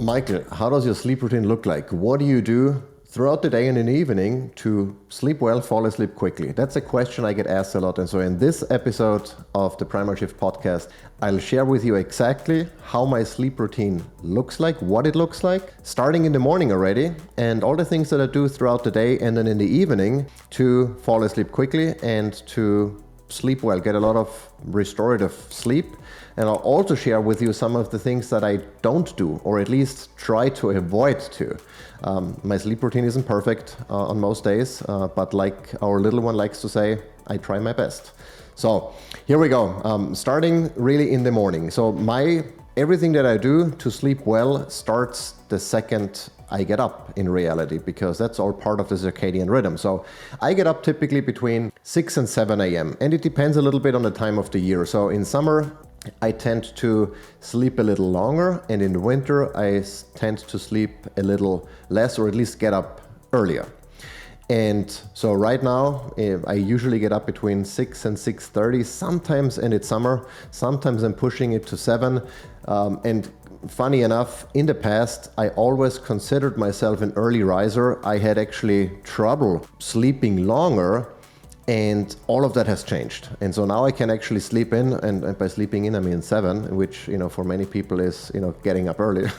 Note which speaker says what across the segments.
Speaker 1: Michael, how does your sleep routine look like? What do you do throughout the day and in the evening to sleep well, fall asleep quickly? That's a question I get asked a lot. And so in this episode of the Primal Shift podcast, I'll share with you exactly how my sleep routine looks like, what it looks like, starting in the morning already, and all the things that I do throughout the day and then in the evening to fall asleep quickly and to sleep well, get a lot of restorative sleep. And I'll also share with you some of the things that I don't do, or at least try to avoid to. My sleep routine isn't perfect on most days, but like our little one likes to say, I try my best. So here we go, starting really in the morning. So everything that I do to sleep well starts the second I get up in reality, because that's all part of the circadian rhythm. So I get up typically between 6 and 7 a.m. and it depends a little bit on the time of the year. So in summer, I tend to sleep a little longer, and in the winter, I tend to sleep a little less, or at least get up earlier. And so right now, I usually get up between 6 and 6:30, sometimes, and it's summer, sometimes I'm pushing it to 7. And funny enough, in the past, I always considered myself an early riser. I had actually trouble sleeping longer, and all of that has changed. And so now I can actually sleep in, and by sleeping in, I mean 7, which, for many people is, getting up early.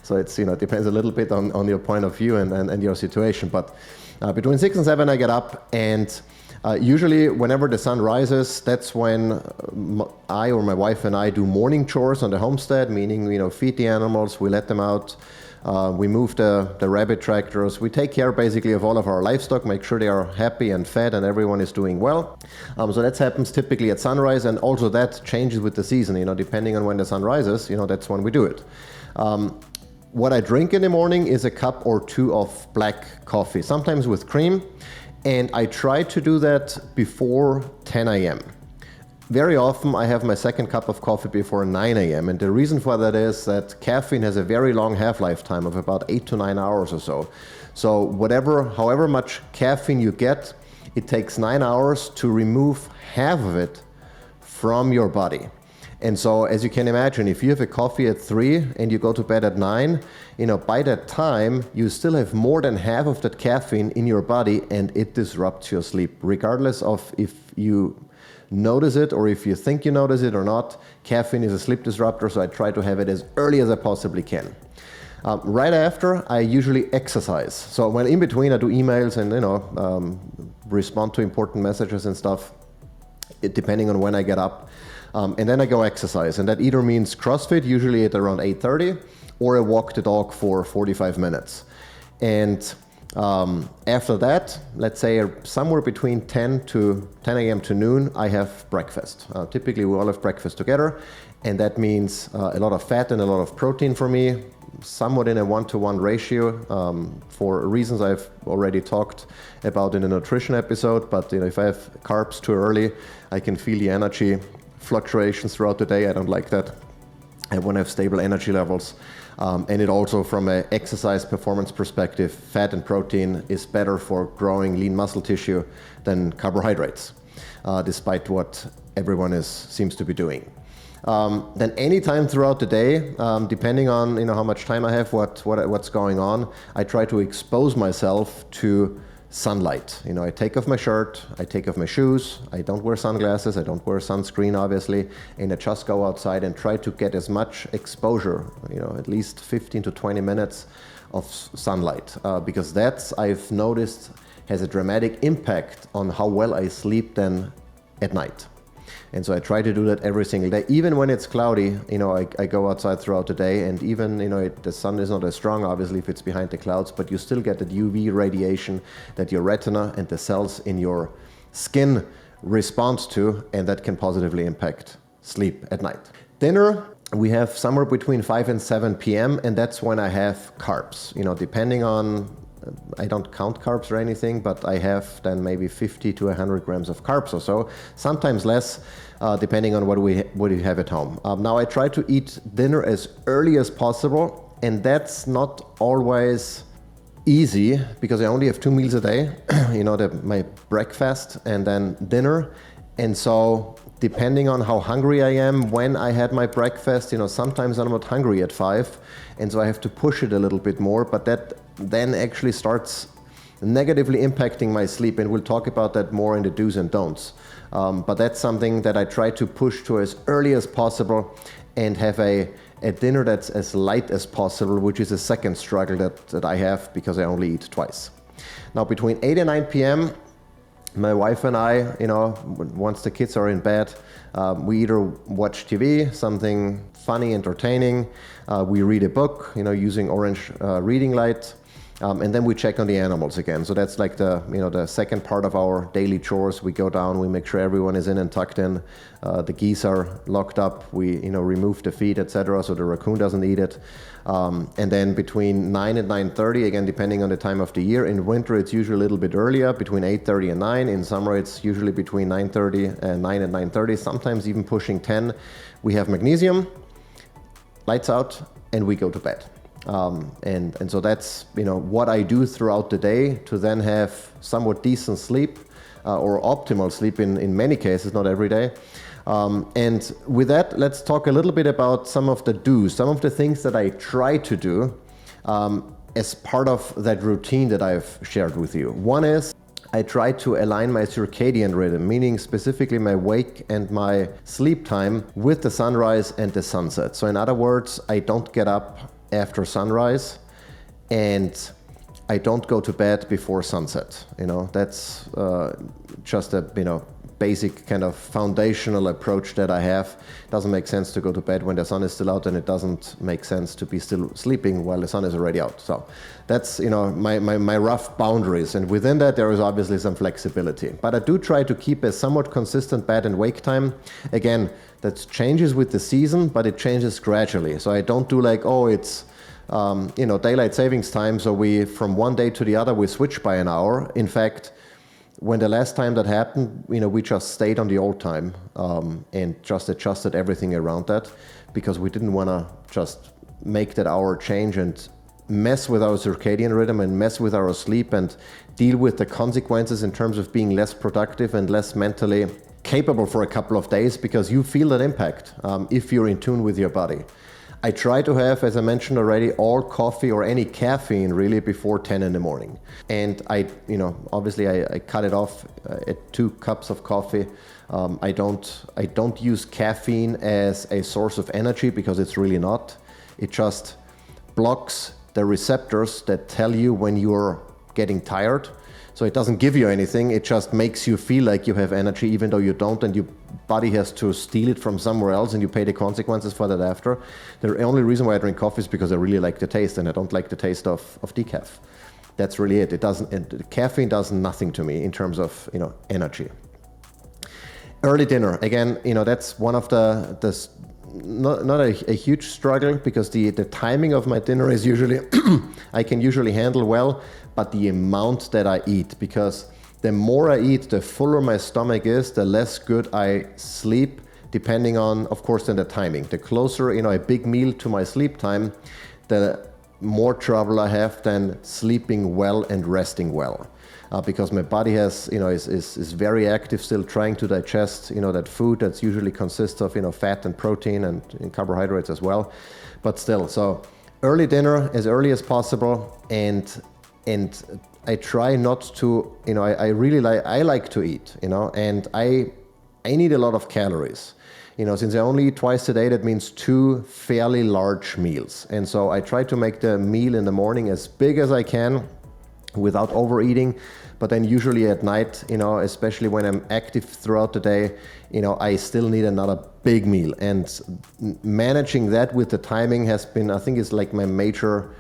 Speaker 1: So it's, it depends a little bit on your point of view and your situation. But between 6 and 7, I get up, and usually whenever the sun rises, that's when I or my wife and I do morning chores on the homestead, meaning, feed the animals, we let them out. We move the rabbit tractors. We take care basically of all of our livestock, make sure they are happy and fed and everyone is doing well. So that happens typically at sunrise, and also that changes with the season, depending on when the sun rises, that's when we do it. What I drink in the morning is a cup or 2 of black coffee, sometimes with cream, and I try to do that before 10 a.m. Very often I have my second cup of coffee before 9 a.m. And the reason for that is that caffeine has a very long half-life time of about 8 to 9 hours or so. So however much caffeine you get, it takes 9 hours to remove half of it from your body. And so as you can imagine, if you have a coffee at 3 and you go to bed at 9, by that time, you still have more than half of that caffeine in your body, and it disrupts your sleep. Regardless of if you notice it or if you think you notice it or not, caffeine is a sleep disruptor, so I try to have it as early as I possibly can. Right after, I usually exercise. So when in between, I do emails and respond to important messages and stuff, depending on when I get up. And then I go exercise, and that either means CrossFit, usually at around 8:30, or I walk the dog for 45 minutes. And after that, let's say somewhere between 10 a.m. to noon, I have breakfast. Typically, we all have breakfast together, and that means a lot of fat and a lot of protein for me, somewhat in a 1-to-1 ratio, for reasons I've already talked about in the nutrition episode. But if I have carbs too early, I can feel the energy fluctuations throughout the day. I don't like that. I want to have stable energy levels. And it also, from an exercise performance perspective, fat and protein is better for growing lean muscle tissue than carbohydrates, despite what everyone seems to be doing. Then any time throughout the day, depending on how much time I have, what's going on, I try to expose myself to sunlight. I take off my shirt, I take off my shoes, I don't wear sunglasses, I don't wear sunscreen obviously, and I just go outside and try to get as much exposure, at least 15 to 20 minutes of sunlight, because I've noticed, has a dramatic impact on how well I sleep then at night. And so I try to do that every single day. Even when it's cloudy, I go outside throughout the day, and even, the sun is not as strong, obviously, if it's behind the clouds, but you still get that UV radiation that your retina and the cells in your skin respond to, and that can positively impact sleep at night. Dinner, we have somewhere between 5 and 7 p.m., and that's when I have carbs. Depending on, I don't count carbs or anything, but I have then maybe 50 to 100 grams of carbs or so, sometimes less, depending on what we have at home. Now I try to eat dinner as early as possible, and that's not always easy because I only have 2 meals a day, my breakfast and then dinner. And so depending on how hungry I am, when I had my breakfast, sometimes I'm not hungry at 5, and so I have to push it a little bit more, but that then actually starts negatively impacting my sleep, and we'll talk about that more in the do's and don'ts. But that's something that I try to push to as early as possible and have a dinner that's as light as possible, which is a second struggle that I have because I only eat twice. Now, between 8 and 9 p.m., my wife and I, once the kids are in bed, we either watch TV, something funny, entertaining, we read a book, using orange reading light, and then we check on the animals again. So that's like the second part of our daily chores. We go down, we make sure everyone is in and tucked in. The geese are locked up. We remove the feed, etc., so the raccoon doesn't eat it. And then between 9 and 9:30, again depending on the time of the year. In winter it's usually a little bit earlier, between 8:30 and 9. In summer it's usually between 9:30 and 9 and 9:30, sometimes even pushing 10. We have magnesium, lights out, and we go to bed. And so that's what I do throughout the day to then have somewhat decent sleep, or optimal sleep in many cases, not every day. And with that, let's talk a little bit about some of the do's, some of the things that I try to do as part of that routine that I've shared with you. One is I try to align my circadian rhythm, meaning specifically my wake and my sleep time with the sunrise and the sunset. So in other words, I don't get up after sunrise, and I don't go to bed before sunset. That's just a basic kind of foundational approach that I have. It doesn't make sense to go to bed when the sun is still out, and it doesn't make sense to be still sleeping while the sun is already out. So that's my rough boundaries, and within that there is obviously some flexibility. But I do try to keep a somewhat consistent bed and wake time. Again, that changes with the season, but it changes gradually. So I don't do like, it's daylight savings time, so we from one day to the other we switch by an hour. In fact, when the last time that happened, we just stayed on the old time and just adjusted everything around that, because we didn't want to just make that hour change and mess with our circadian rhythm and mess with our sleep and deal with the consequences in terms of being less productive and less mentally capable for a couple of days, because you feel that impact if you're in tune with your body. I try to have, as I mentioned already, all coffee or any caffeine really before 10 in the morning. And obviously I cut it off at 2 cups of coffee. I don't use caffeine as a source of energy, because it's really not. It just blocks the receptors that tell you when you're getting tired. So it doesn't give you anything, it just makes you feel like you have energy even though you don't, and your body has to steal it from somewhere else, and you pay the consequences for that after. The only reason why I drink coffee is because I really like the taste, and I don't like the taste of decaf. That's really it. Caffeine does nothing to me in terms of energy. Early dinner, again, that's one of the not a huge struggle, because the timing of my dinner is usually I can usually handle well, but the amount that I eat, because the more I eat, the fuller my stomach is, the less good I sleep, depending on, of course, then the timing. The closer a big meal to my sleep time, the more trouble I have than sleeping well and resting well. Because my body has, is very active, still trying to digest, that food that's usually consists of, fat and protein and carbohydrates as well. But still, so early dinner as early as possible, and I try not to, I like to eat, and I need a lot of calories. Since I only eat twice a day, that means 2 fairly large meals. And so I try to make the meal in the morning as big as I can without overeating. But then usually at night, especially when I'm active throughout the day, I still need another big meal. And managing that with the timing has been, I think, is like my major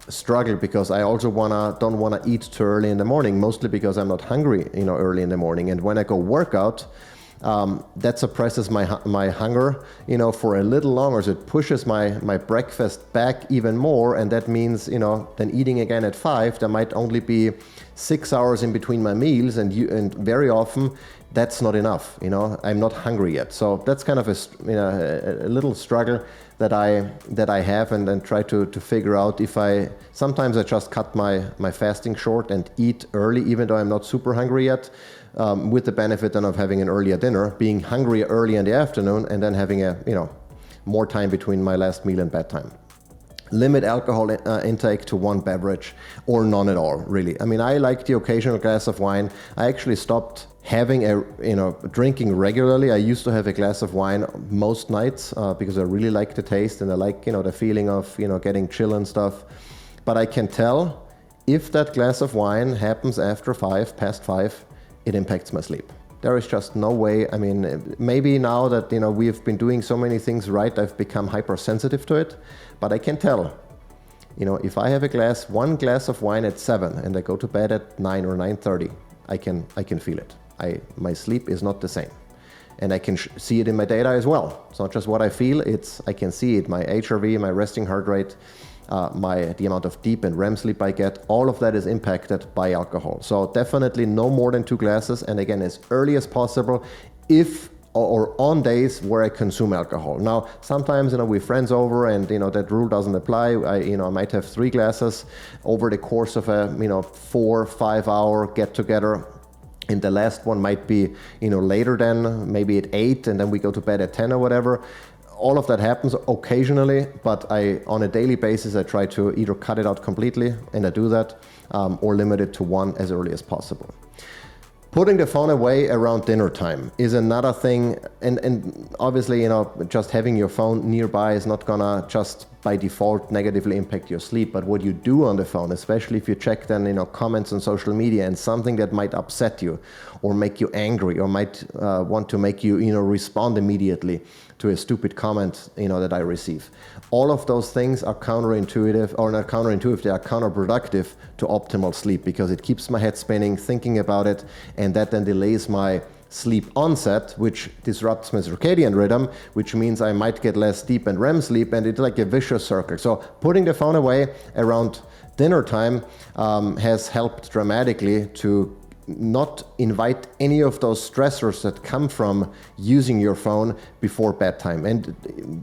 Speaker 1: struggle, because I also don't wanna eat too early in the morning, mostly because I'm not hungry, early in the morning. And when I go workout, that suppresses my hunger, for a little longer. So it pushes my breakfast back even more, and that means, then eating again at 5, there might only be 6 hours in between my meals, and very often that's not enough. I'm not hungry yet. So that's kind of a little struggle that I have, and try to figure out if sometimes I just cut my fasting short and eat early, even though I'm not super hungry yet, with the benefit then of having an earlier dinner, being hungry early in the afternoon, and then having more time between my last meal and bedtime. Limit alcohol intake to 1 beverage or none at all, really. I mean, I like the occasional glass of wine. I actually stopped having drinking regularly. I used to have a glass of wine most nights because I really like the taste, and I like, the feeling of, getting chill and stuff. But I can tell if that glass of wine happens after past 5, it impacts my sleep. There is just no way. I mean, maybe now that, we've been doing so many things right, I've become hypersensitive to it, but I can tell, if I have 1 glass of wine at 7 and I go to bed at 9 or 9:30, I can feel it. My sleep is not the same. And I can see it in my data as well. It's not just what I feel, I can see it, my HRV, my resting heart rate, the amount of deep and REM sleep I get, all of that is impacted by alcohol. So definitely no more than 2 glasses, and again, as early as possible, if or on days where I consume alcohol. Now, sometimes, we have friends over, and, that rule doesn't apply. I might have 3 glasses over the course of a, 4-5 hour get together. And the last one might be, later than, maybe at 8, and then we go to bed at 10 or whatever. All of that happens occasionally, but on a daily basis, I try to either cut it out completely, and I do that, or limit it to 1 as early as possible. Putting the phone away around dinner time is another thing, and obviously, just having your phone nearby is not gonna just by default negatively impact your sleep, but what you do on the phone, especially if you check then, comments on social media and something that might upset you or make you angry or might want to make you, respond immediately to a stupid comment, that I receive. All of those things are counterintuitive, or not counterintuitive, they are counterproductive to optimal sleep, because it keeps my head spinning, thinking about it, and that then delays my sleep onset, which disrupts my circadian rhythm, which means I might get less deep and REM sleep, and it's like a vicious circle. So putting the phone away around dinner time has helped dramatically to not invite any of those stressors that come from using your phone before bedtime. And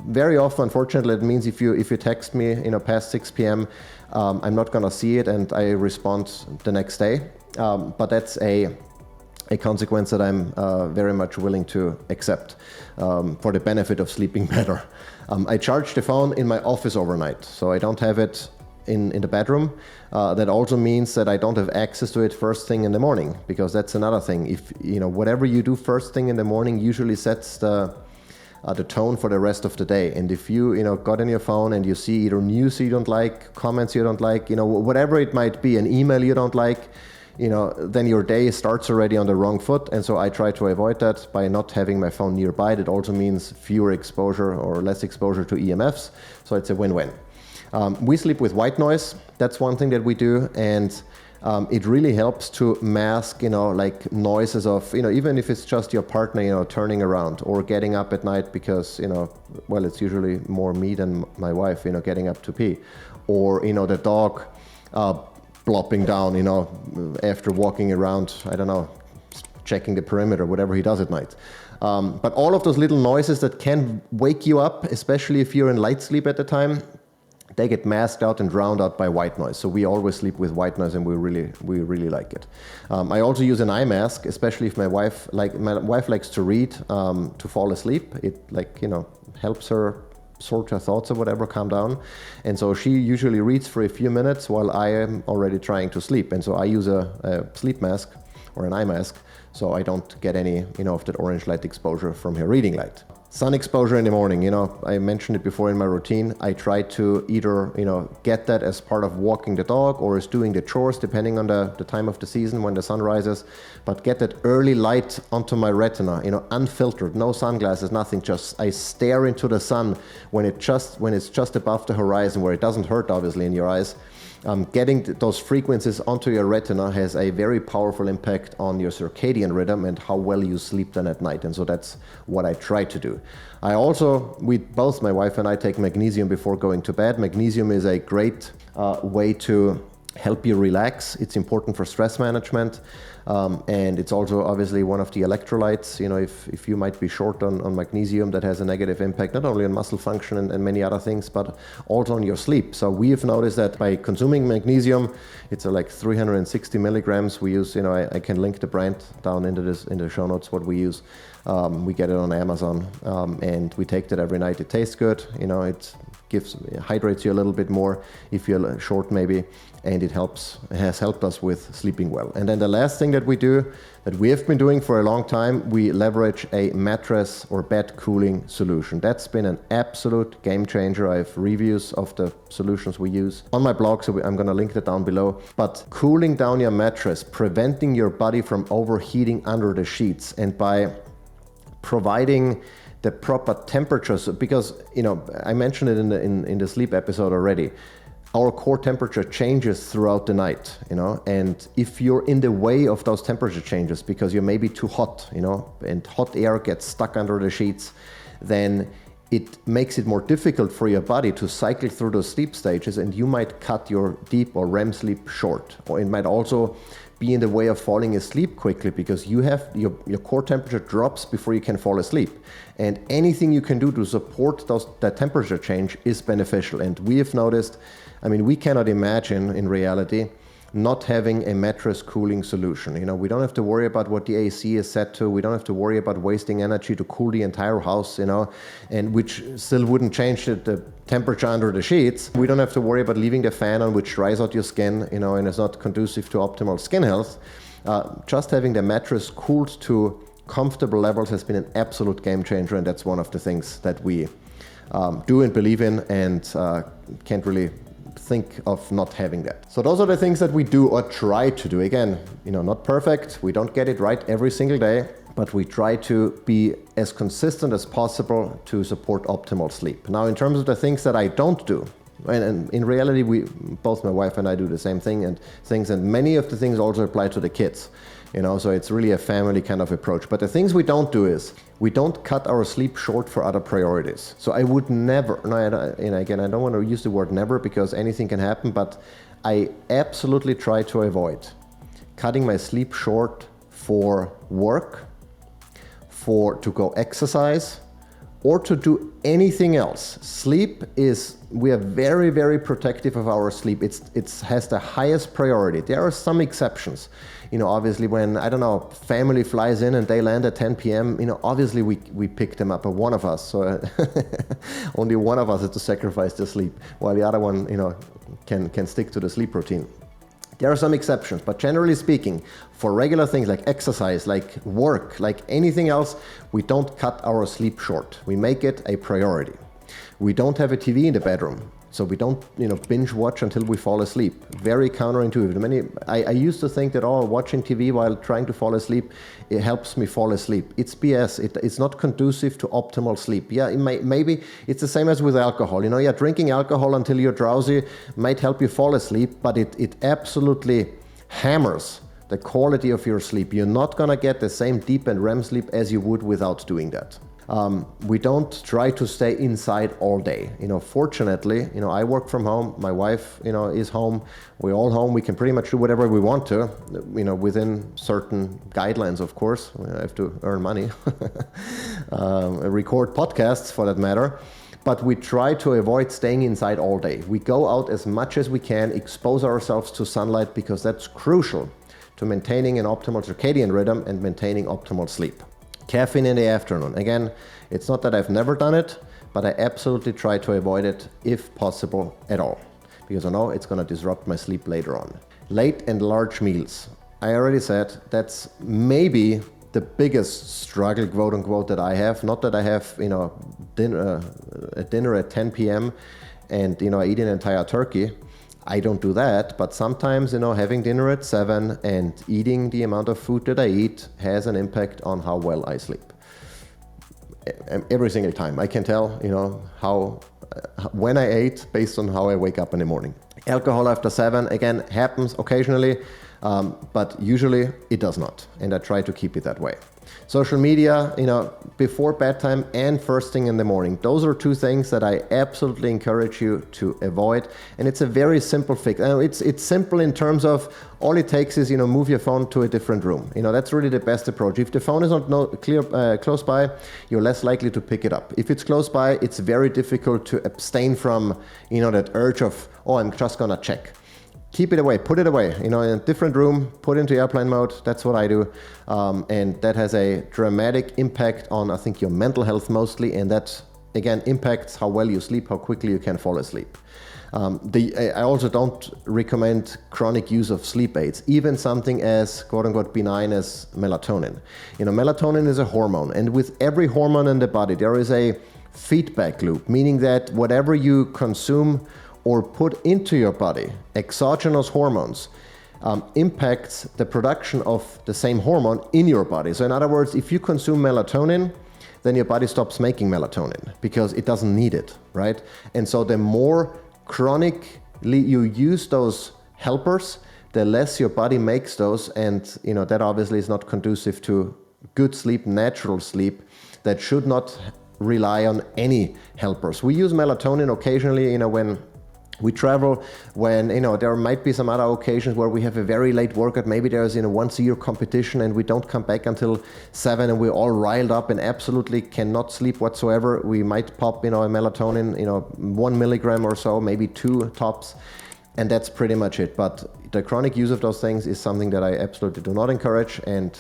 Speaker 1: very often, unfortunately, it means if you text me, past 6 p.m., I'm not gonna see it, and I respond the next day. But that's a consequence that I'm very much willing to accept for the benefit of sleeping better. I charge the phone in my office overnight, so I don't have it in the bedroom. That also means that I don't have access to it first thing in the morning, because that's another thing. If whatever you do first thing in the morning usually sets the tone for the rest of the day. And if you got on your phone and you see either news you don't like, comments you don't like, whatever it might be, an email you don't like, then your day starts already on the wrong foot. And so I try to avoid that by not having my phone nearby. That also means fewer exposure or less exposure to EMFs. So it's a win-win. We sleep with white noise. That's one thing that we do. And it really helps to mask, like noises of, even if it's just your partner, turning around or getting up at night because, well, it's usually more me than my wife, getting up to pee, or, the dog plopping down, after walking around, I don't know, checking the perimeter, whatever he does at night. But all of those little noises that can wake you up, especially if you're in light sleep at the time, they get masked out and drowned out by white noise. So we always sleep with white noise, and we really like it. I also use an eye mask, especially if my wife likes to read to fall asleep. It helps her sort her thoughts or whatever, calm down. And so she usually reads for a few minutes while I am already trying to sleep. And so I use a sleep mask or an eye mask, so I don't get any of that orange light exposure from her reading light. Sun exposure in the morning, I mentioned it before in my routine. I try to either, get that as part of walking the dog or as doing the chores, depending on the time of the season when the sun rises, but get that early light onto my retina, unfiltered, no sunglasses, nothing, just I stare into the sun when it's just above the horizon, where it doesn't hurt obviously in your eyes. Getting those frequencies onto your retina has a very powerful impact on your circadian rhythm and how well you sleep then at night. And so that's what I try to do. Both my wife and I take magnesium before going to bed. Magnesium is a great way to help you relax. It's important for stress management. And it's also obviously one of the electrolytes. If you might be short on magnesium, that has a negative impact not only on muscle function and many other things, but also on your sleep. So we have noticed that by consuming magnesium, it's like 360 milligrams. We use, I can link the brand down in the show notes what we use. We get it on Amazon, and we take that every night. It tastes good. It hydrates you a little bit more if you're short maybe, and it has helped us with sleeping well. And then the last thing that we do, that we have been doing for a long time, we leverage a mattress or bed cooling solution. That's been an absolute game changer. I have reviews of the solutions we use on my blog, so I'm going to link that down below. But cooling down your mattress, preventing your body from overheating under the sheets, and by providing the proper temperatures, because I mentioned it in the sleep episode already. Our core temperature changes throughout the night, and if you're in the way of those temperature changes because you're maybe too hot, and hot air gets stuck under the sheets, then it makes it more difficult for your body to cycle through those sleep stages, and you might cut your deep or REM sleep short, or it might also be in the way of falling asleep quickly because you have your core temperature drops before you can fall asleep. And anything you can do to support that temperature change is beneficial. And we have noticed, we cannot imagine in reality not having a mattress cooling solution. We don't have to worry about what the AC is set to. We don't have to worry about wasting energy to cool the entire house, and which still wouldn't change the temperature under the sheets. We don't have to worry about leaving the fan on, which dries out your skin, and is not conducive to optimal skin health. Just having the mattress cooled to comfortable levels has been an absolute game changer, and that's one of the things that we do and believe in, and can't really think of not having that. So those are the things that we do or try to do. Again, not perfect. We don't get it right every single day, but we try to be as consistent as possible to support optimal sleep. Now, in terms of the things that I don't do, and in reality, both my wife and I do the same thing and many of the things also apply to the kids. So it's really a family kind of approach. But the things we don't do is we don't cut our sleep short for other priorities. So I would never, and again, I don't want to use the word never because anything can happen, but I absolutely try to avoid cutting my sleep short for work, to go exercise, or to do anything else. We are very, very protective of our sleep. It has the highest priority. There are some exceptions. Obviously when, family flies in and they land at 10 p.m., obviously we pick them up, but one of us, so only one of us has to sacrifice the sleep, while the other one, can stick to the sleep routine. There are some exceptions, but generally speaking, for regular things like exercise, like work, like anything else, we don't cut our sleep short. We make it a priority. We don't have a TV in the bedroom, so we don't, binge watch until we fall asleep. Very counterintuitive. I used to think that, watching TV while trying to fall asleep, it helps me fall asleep. It's BS. It's not conducive to optimal sleep. Yeah, maybe it's the same as with alcohol. Drinking alcohol until you're drowsy might help you fall asleep, but it absolutely hammers the quality of your sleep. You're not gonna get the same deep and REM sleep as you would without doing that. We don't try to stay inside all day. Fortunately, I work from home. My wife, is home. We're all home. We can pretty much do whatever we want to, within certain guidelines, of course. I have to earn money, record podcasts for that matter. But we try to avoid staying inside all day. We go out as much as we can, expose ourselves to sunlight because that's crucial to maintaining an optimal circadian rhythm and maintaining optimal sleep. Caffeine in the afternoon. Again, it's not that I've never done it, but I absolutely try to avoid it if possible at all, because I know it's going to disrupt my sleep later on. Late and large meals. I already said that's maybe the biggest struggle, quote unquote, that I have. Not that I have, a dinner at 10 p.m. and, I eat an entire turkey. I don't do that, but sometimes, having dinner at 7 and eating the amount of food that I eat has an impact on how well I sleep. Every single time. I can tell, when I ate based on how I wake up in the morning. Alcohol after 7, again, happens occasionally, but usually it does not, and I try to keep it that way. Social media, before bedtime and first thing in the morning. Those are two things that I absolutely encourage you to avoid. And it's a very simple fix. It's simple in terms of all it takes is, move your phone to a different room. That's really the best approach. If the phone is not close by, you're less likely to pick it up. If it's close by, it's very difficult to abstain from, that urge of, oh, I'm just gonna check. Keep it away, put it away, in a different room, put into airplane mode. That's what I do. And that has a dramatic impact on, I think, your mental health mostly. And that, again, impacts how well you sleep, how quickly you can fall asleep. I also don't recommend chronic use of sleep aids, even something as quote unquote benign as melatonin. Melatonin is a hormone, and with every hormone in the body, there is a feedback loop, meaning that whatever you consume or put into your body, exogenous hormones, impacts the production of the same hormone in your body. So in other words, if you consume melatonin, then your body stops making melatonin because it doesn't need it, right? And so the more chronically you use those helpers, the less your body makes those, and that obviously is not conducive to good sleep, natural sleep, that should not rely on any helpers. We use melatonin occasionally, when we travel, when there might be some other occasions where we have a very late workout. Maybe there's once a year competition and we don't come back until 7 and we're all riled up and absolutely cannot sleep whatsoever. We might pop a melatonin 1 milligram or so, maybe 2 tops, and that's pretty much it. But the chronic use of those things is something that I absolutely do not encourage, and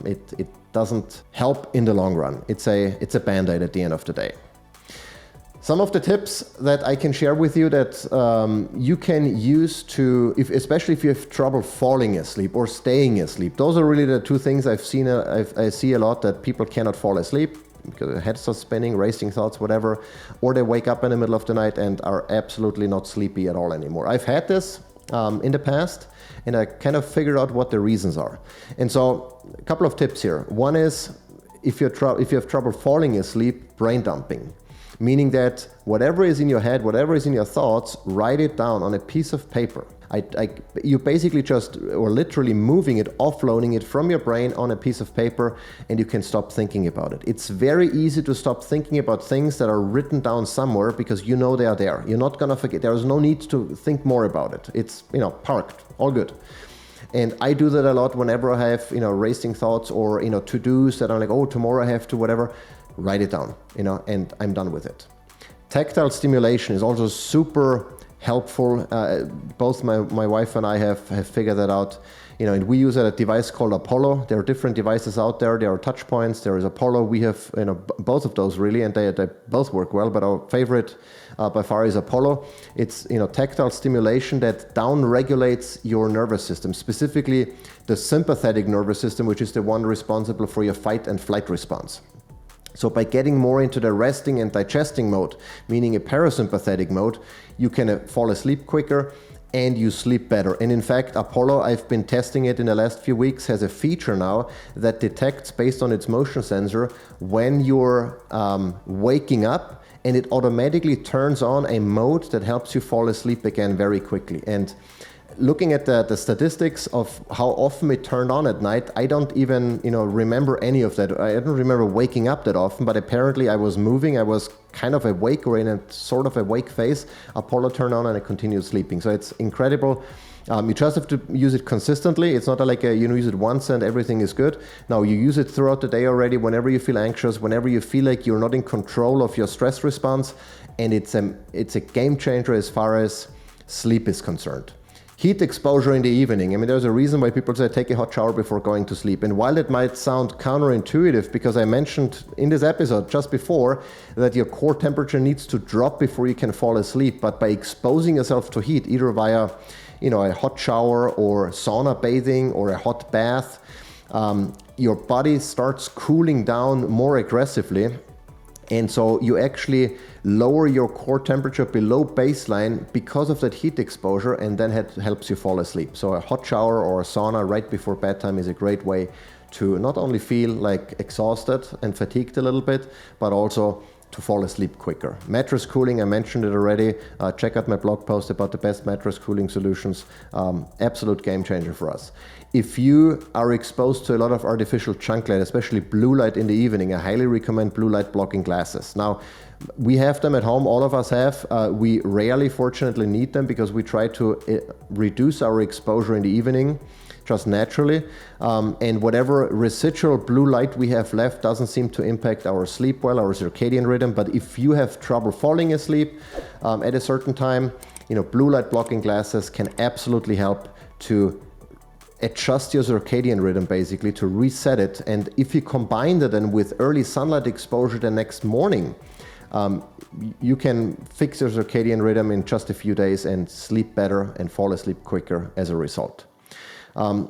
Speaker 1: it doesn't help in the long run. It's a band-aid at the end of the day. Some of the tips that I can share with you that you can use especially if you have trouble falling asleep or staying asleep. Those are really the two things I see a lot, that people cannot fall asleep because their head starts spinning, racing thoughts, whatever, or they wake up in the middle of the night and are absolutely not sleepy at all anymore. I've had this in the past, and I kind of figured out what the reasons are. And so a couple of tips here. One is, if you have trouble falling asleep, brain dumping. Meaning that whatever is in your head, whatever is in your thoughts, write it down on a piece of paper. You basically or literally moving it, offloading it from your brain on a piece of paper, and you can stop thinking about it. It's very easy to stop thinking about things that are written down somewhere because they are there. You're not gonna forget. There is no need to think more about it. It's, parked, all good. And I do that a lot whenever I have, racing thoughts or, to-dos that I'm like, oh, tomorrow I have to whatever. Write it down, and I'm done with it. Tactile stimulation is also super helpful. Both my wife and I have figured that out. And we use a device called Apollo. There are different devices out there. There are touch points. There is Apollo. We have both of those really, and they both work well. But our favorite by far is Apollo. It's tactile stimulation that down regulates your nervous system, specifically the sympathetic nervous system, which is the one responsible for your fight and flight response. So by getting more into the resting and digesting mode, meaning a parasympathetic mode, you can fall asleep quicker and you sleep better. And in fact, Apollo, I've been testing it in the last few weeks, has a feature now that detects based on its motion sensor when you're waking up, and it automatically turns on a mode that helps you fall asleep again very quickly. And looking at the statistics of how often it turned on at night, I don't even remember any of that. I don't remember waking up that often, but apparently I was moving, I was kind of awake or in a sort of awake phase. Apollo turned on and I continued sleeping. So it's incredible. You just have to use it consistently. It's not like you use it once and everything is good. No, you use it throughout the day already, whenever you feel anxious, whenever you feel like you're not in control of your stress response, and it's a game changer as far as sleep is concerned. Heat exposure in the evening. I mean, there's a reason why people say take a hot shower before going to sleep. And while it might sound counterintuitive, because I mentioned in this episode just before that your core temperature needs to drop before you can fall asleep, but by exposing yourself to heat, either via a hot shower or sauna bathing or a hot bath, your body starts cooling down more aggressively. And so you actually lower your core temperature below baseline because of that heat exposure, and then it helps you fall asleep. So a hot shower or a sauna right before bedtime is a great way to not only feel like exhausted and fatigued a little bit, but also to fall asleep quicker. Mattress cooling, I mentioned it already. Check out my blog post about the best mattress cooling solutions. Absolute game changer for us. If you are exposed to a lot of artificial chunk light, especially blue light in the evening, I highly recommend blue light blocking glasses. Now, we have them at home, all of us have. We rarely, fortunately, need them because we try to reduce our exposure in the evening just naturally. And whatever residual blue light we have left doesn't seem to impact our sleep well, our circadian rhythm. But if you have trouble falling asleep at a certain time, blue light blocking glasses can absolutely help to adjust your circadian rhythm, basically to reset it. And if you combine that then with early sunlight exposure the next morning, you can fix your circadian rhythm in just a few days and sleep better and fall asleep quicker as a result.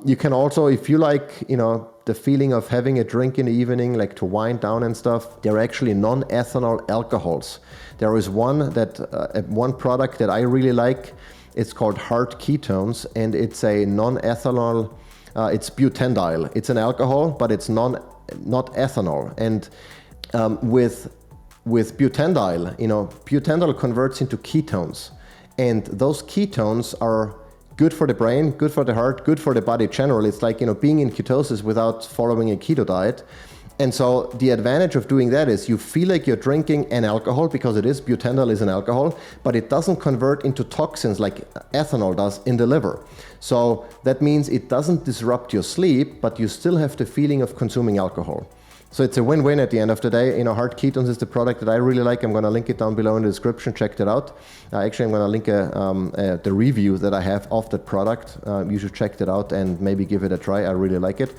Speaker 1: You can also, if you like, the feeling of having a drink in the evening, like to wind down and stuff, they're actually non-ethanol alcohols. There is one product that I really like. It's called Heart Ketones, and it's a non-ethanol, it's butanediol. It's an alcohol, but it's not ethanol. And with butanediol, butanediol converts into ketones. And those ketones are good for the brain, good for the heart, good for the body generally. It's like, being in ketosis without following a keto diet. And so the advantage of doing that is you feel like you're drinking an alcohol because butanediol is an alcohol, but it doesn't convert into toxins like ethanol does in the liver. So that means it doesn't disrupt your sleep, but you still have the feeling of consuming alcohol. So it's a win-win at the end of the day. Heart Ketones is the product that I really like. I'm going to link it down below in the description. Check that out. Actually, I'm going to link the review that I have of that product. You should check that out and maybe give it a try. I really like it.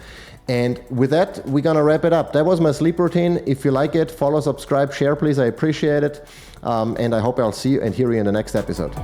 Speaker 1: And with that, we're going to wrap it up. That was my sleep routine. If you like it, follow, subscribe, share, please. I appreciate it. And I hope I'll see you and hear you in the next episode.